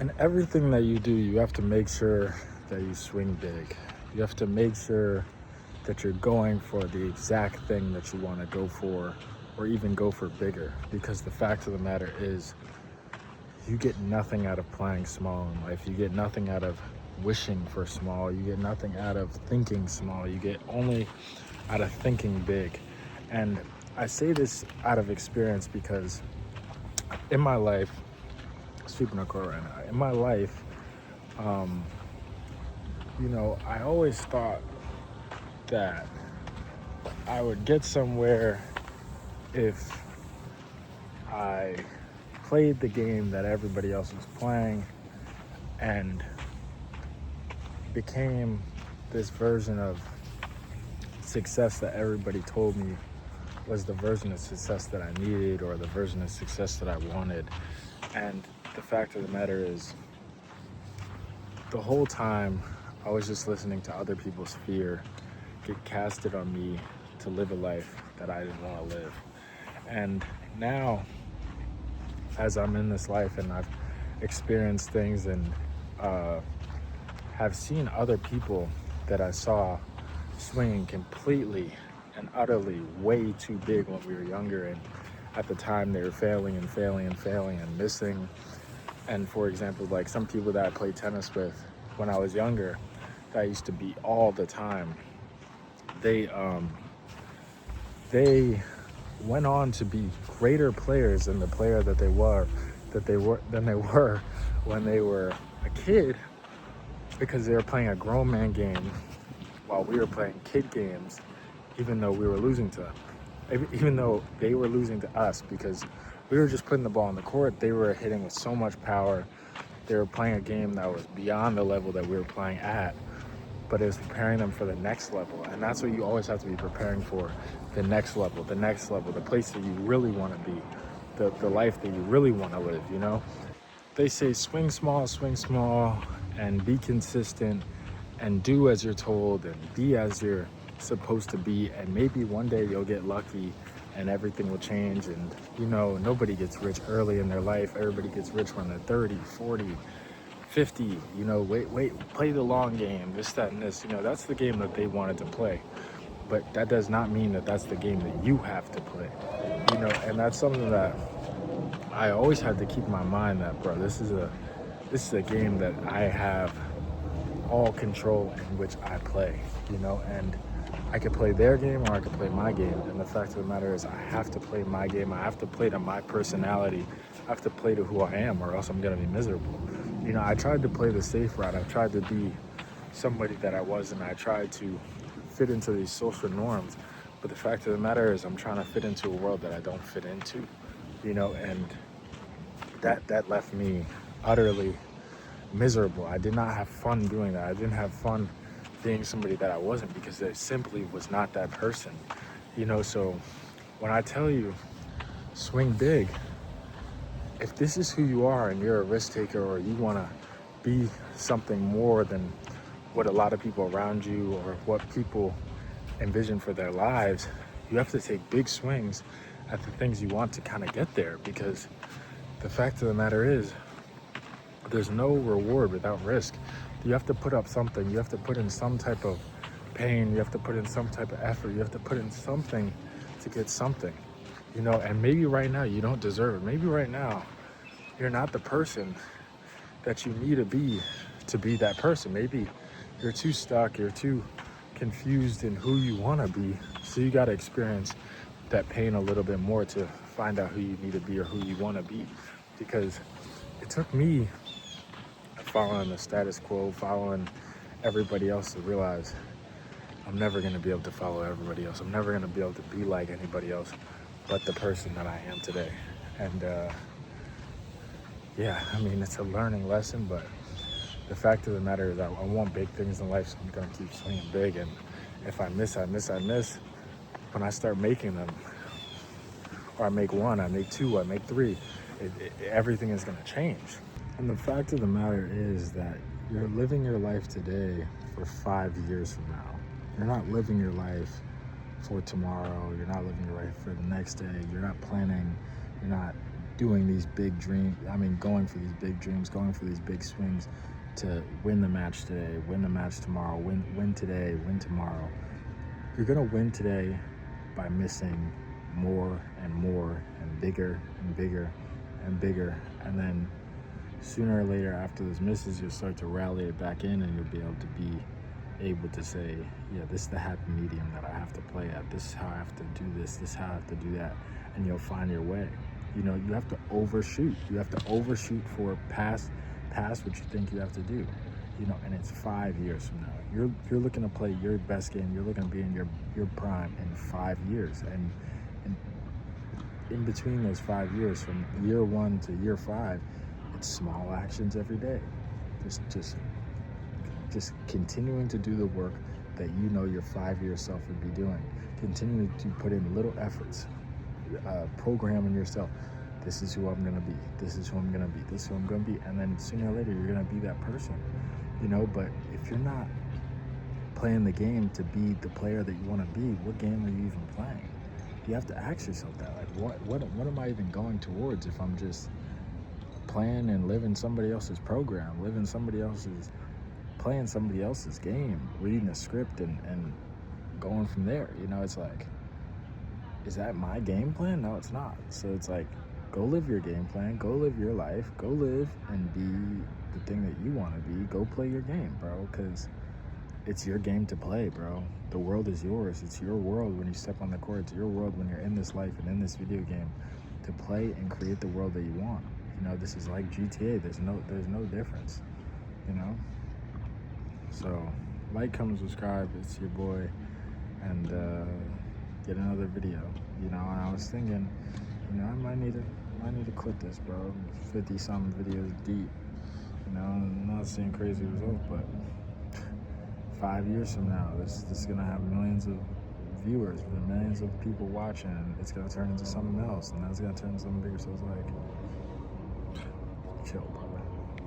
In everything that you do, you have to make sure that you swing big. You have to make sure that you're going for the exact thing that you want to go for, or even go for bigger. Because the fact of the matter is, you get nothing out of playing small in life. You get nothing out of wishing for small. You get nothing out of thinking small. You get only out of thinking big. And I say this out of experience because in my life, sweeping a car right now, in my life, I always thought that I would get somewhere if I played the game that everybody else was playing and became this version of success that everybody told me was the version of success that I needed, or the version of success that I wanted. And the fact of the matter is, the whole time I was just listening to other people's fear get casted on me to live a life that I didn't want to live. And now, as I'm in this life and I've experienced things and have seen other people that I saw swinging completely and utterly way too big when we were younger, and at the time they were failing and missing. And for example, like some people that I played tennis with when I was younger, that I used to beat all the time, they went on to be greater players than the player that they were when they were a kid, because they were playing a grown man game while we were playing kid games, even though we were losing to them. Even though they were losing to us, because we were just putting the ball on the court, they were hitting with so much power. They were playing a game that was beyond the level that we were playing at, but it was preparing them for the next level. And that's what you always have to be preparing for, the next level, the place that you really want to be, the life that you really want to live, They say swing small, and be consistent, and do as you're told, and be as you're supposed to be, and maybe one day you'll get lucky and everything will change. And nobody gets rich early in their life. Everybody gets rich when they're 30, 40, 50. Play the long game, this, that, and this. That's the game that they wanted to play, but that does not mean that that's the game that you have to play. And that's something that I always had to keep in my mind, that, bro, this is a game that I have all control in which I play, and I could play their game or I could play my game. And the fact of the matter is, I have to play my game. I have to play to my personality. I have to play to who I am, or else I'm going to be miserable. I tried to play the safe route. I tried to be somebody that I wasn't. I tried to fit into these social norms. But the fact of the matter is, I'm trying to fit into a world that I don't fit into, and that left me utterly miserable. I did not have fun doing that. I didn't have fun being somebody that I wasn't, because I simply was not that person. So when I tell you swing big, if this is who you are and you're a risk taker, or you want to be something more than what a lot of people around you or what people envision for their lives, you have to take big swings at the things you want to kind of get there. Because the fact of the matter is, there's no reward without risk. You have to put up something. You have to put in some type of pain. You have to put in some type of effort. You have to put in something to get something, and maybe right now you don't deserve it. Maybe right now you're not the person that you need to be that person. Maybe you're too stuck. You're too confused in who you want to be. So you got to experience that pain a little bit more to find out who you need to be or who you want to be. Because it took me following the status quo, following everybody else, to realize I'm never going to be able to follow everybody else. I'm never going to be able to be like anybody else but the person that I am today. And it's a learning lesson, but the fact of the matter is, I want big things in life, so I'm going to keep swinging big. And if I miss, I miss. When I start making them, or I make one, I make two, I make three, everything is going to change. And the fact of the matter is that you're living your life today for 5 years from now. You're not living your life for tomorrow. You're not living your life for the next day. You're not planning. You're not doing these big dreams. I mean, going for these big dreams, going for these big swings to win the match today, win the match tomorrow, win today, win tomorrow. You're gonna win today by missing more and more and bigger and bigger and bigger, and then sooner or later after those misses, you'll start to rally it back in, and you'll be able to say, yeah, this is the happy medium that I have to play at. This is how I have to do this. This is how I have to do that, and you'll find your way. You know, you have to overshoot. You have to overshoot for past what you think you have to do. You know, and it's 5 years from now. You're looking to play your best game. You're looking to be in your prime in 5 years, and in between those 5 years, from year 1 to year 5, it's small actions every day. Just continuing to do the work that you know your 5-year self would be doing. Continuing to put in little efforts, programming yourself. This is who I'm gonna be. This is who I'm gonna be. This is who I'm gonna be. And then sooner or later, you're gonna be that person. You know, but if you're not playing the game to be the player that you want to be, what game are you even playing? You have to ask yourself that. Like, what am I even going towards if I'm just playing and living somebody else's program, playing somebody else's game, reading a script and going from there? You know, it's like, is that my game plan? No, it's not. So it's like, go live your game plan, go live your life, go live and be the thing that you want to be. Go play your game, bro, because it's your game to play, bro. The world is yours. It's your world when you step on the court. It's your world when you're in this life and in this video game to play and create the world that you want. You know, this is like GTA. There's no difference, you know? So, like, comment, subscribe. It's your boy. And get another video, you know? And I was thinking, you know, I might need to quit this, bro. 50-something videos deep. You know, I'm not seeing crazy results, but 5 years from now, this is gonna have millions of viewers, millions of people watching, and it's gonna turn into something else, and that's gonna turn into something bigger. So it's like, chill, bro.